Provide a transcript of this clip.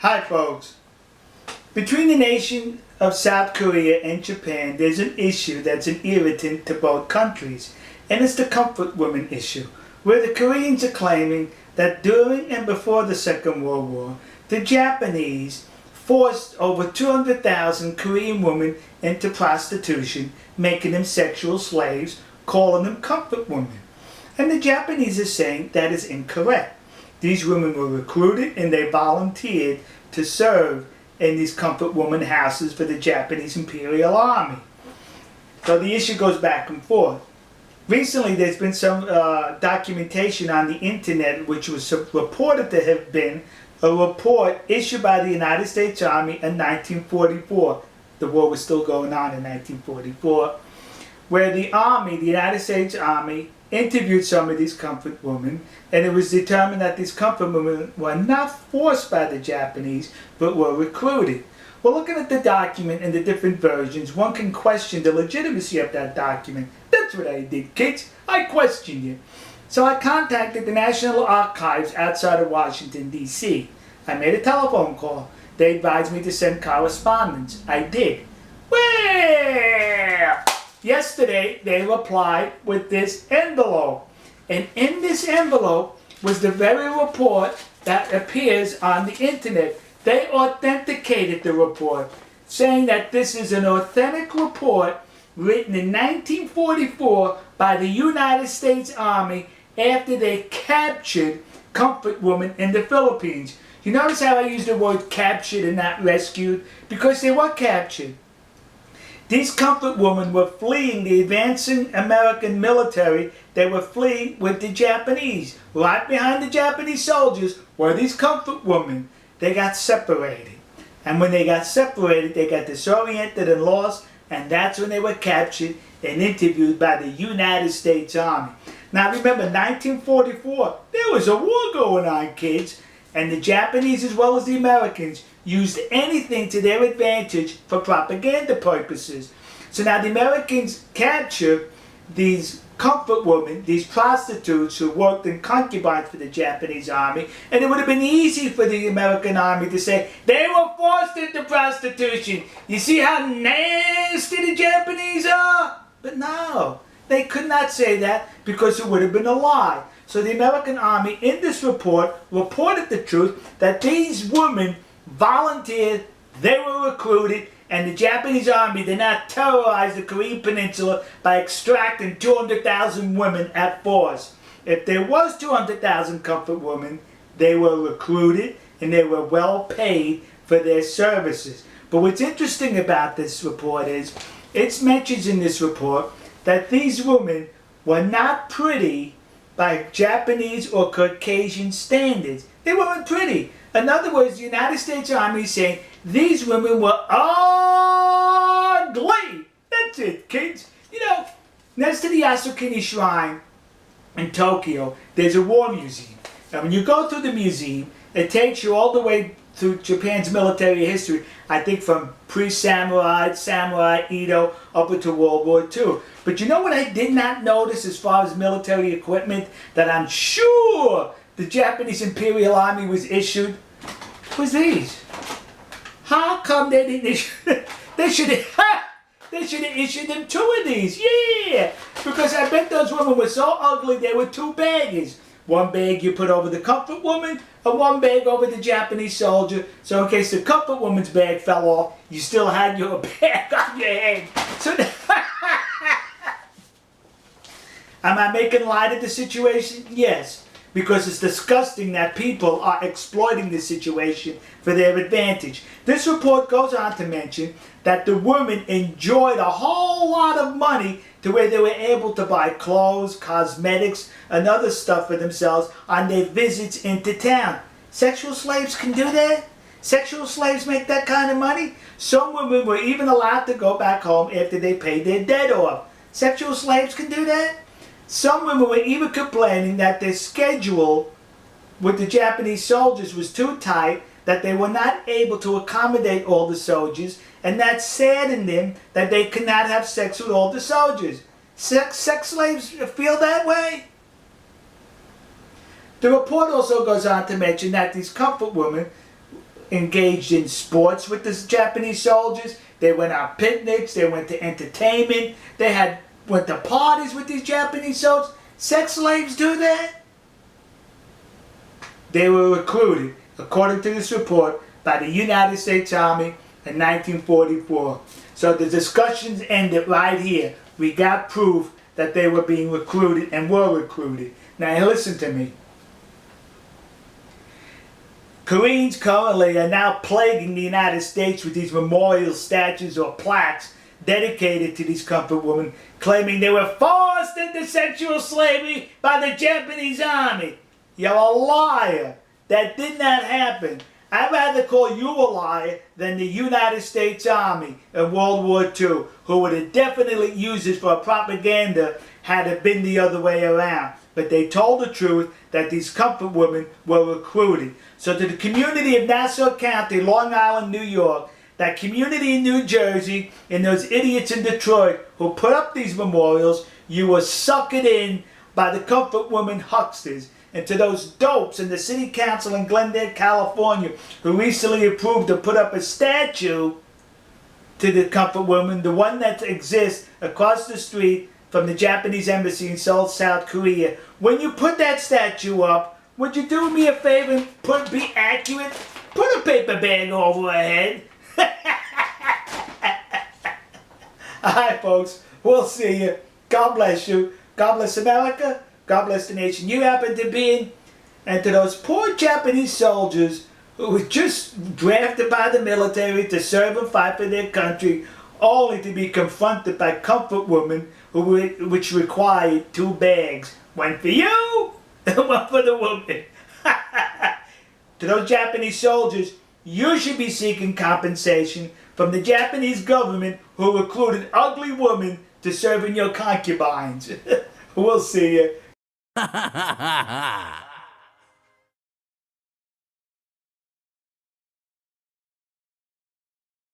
Hi folks. Between the nation of South Korea and Japan, there's an issue that's an irritant to both countries, and it's the comfort women issue, where the Koreans are claiming that during and before the Second World War, the Japanese forced over 200,000 Korean women into prostitution, making them sexual slaves, calling them comfort women. And the Japanese are saying that is incorrect. These women were recruited and they volunteered to serve in these comfort woman houses for the Japanese Imperial Army. So the issue goes back and forth. Recently there's been some documentation on the internet which was reported to have been a report issued by the United States Army in 1944. The war was still going on in 1944, where the Army, the United States Army, interviewed some of these comfort women, and it was determined that these comfort women were not forced by the Japanese, but were recruited. Well, looking at the document and the different versions, one can question the legitimacy of that document. That's what I did, kids. I questioned it. So I contacted the National Archives outside of Washington, D.C. I made a telephone call. They advised me to send correspondence. I did. Well, yesterday they replied with this envelope. And in this envelope was the very report that appears on the internet. They authenticated the report, saying that this is an authentic report written in 1944 by the United States Army after they captured comfort women in the Philippines. You notice how I use the word captured and not rescued? Because they were captured. These comfort women were fleeing the advancing American military. They were fleeing with the Japanese. Right behind the Japanese soldiers were these comfort women. They got separated. And when they got separated, they got disoriented and lost, and that's when they were captured and interviewed by the United States Army. Now remember, 1944, there was a war going on, kids, and the Japanese as well as the Americans used anything to their advantage for propaganda purposes. So now the Americans captured these comfort women, these prostitutes who worked in concubines for the Japanese Army, and it would have been easy for the American Army to say, they were forced into prostitution. You see how nasty the Japanese are? But no, they could not say that because it would have been a lie. So the American Army in this report reported the truth that these women volunteered, they were recruited, and the Japanese Army did not terrorize the Korean Peninsula by extracting 200,000 women at force. If there was 200,000 comfort women, they were recruited and they were well paid for their services. But what's interesting about this report is, it mentions in this report that these women were not pretty by Japanese or Caucasian standards. They weren't pretty. In other words, the United States Army is saying these women were ugly. That's it, kids. You know, next to the Yasukuni Shrine in Tokyo, there's a war museum. And when you go through the museum, it takes you all the way through Japan's military history, I think from pre-samurai, samurai, Edo, up into World War II. But you know what I did not notice as far as military equipment that I'm sure the Japanese Imperial Army was issued? Was these. How come they didn't issue? They should have issued them 2 of these. Yeah, because I bet those women were so ugly they were 2 bags. One bag you put over the comfort woman, and one bag over the Japanese soldier. So in case the comfort woman's bag fell off, you still had your bag on your head. So am I making light of the situation? Yes. Because it's disgusting that people are exploiting the situation for their advantage. This report goes on to mention that the women enjoyed a whole lot of money to where they were able to buy clothes, cosmetics, and other stuff for themselves on their visits into town. Sexual slaves can do that? Sexual slaves make that kind of money? Some women were even allowed to go back home after they paid their debt off. Sexual slaves can do that? Some women were even complaining that their schedule with the Japanese soldiers was too tight, that they were not able to accommodate all the soldiers, and that saddened them that they could not have sex with all the soldiers. Sex slaves feel that way? The report also goes on to mention that these comfort women engaged in sports with the Japanese soldiers. They went on picnics. They went to entertainment. They went to parties with these Japanese soldiers. Sex slaves do that? They were recruited, according to this report, by the United States Army in 1944. So the discussions ended right here. We got proof that they were being recruited and were recruited. Now listen to me. Koreans currently are now plaguing the United States with these memorial statues or plaques dedicated to these comfort women, claiming they were forced into sexual slavery by the Japanese Army. You're a liar. That did not happen. I'd rather call you a liar than the United States Army in World War II, who would have definitely used it for propaganda had it been the other way around. But they told the truth that these comfort women were recruited. So to the community of Nassau County, Long Island, New York, that community in New Jersey, and those idiots in Detroit who put up these memorials, you were suckered in by the comfort women hucksters. And to those dopes in the city council in Glendale, California, who recently approved to put up a statue to the comfort woman, the one that exists across the street from the Japanese embassy in Seoul, South Korea. When you put that statue up, would you do me a favor and be accurate? Put a paper bag over her head. Alright folks, we'll see you. God bless you. God bless America. God bless the nation you happen to be in. And to those poor Japanese soldiers who were just drafted by the military to serve and fight for their country, only to be confronted by comfort women which required 2 bags. One for you and one for the woman. To those Japanese soldiers, you should be seeking compensation from the Japanese government who recruited ugly women to serve in your concubines. We'll see you.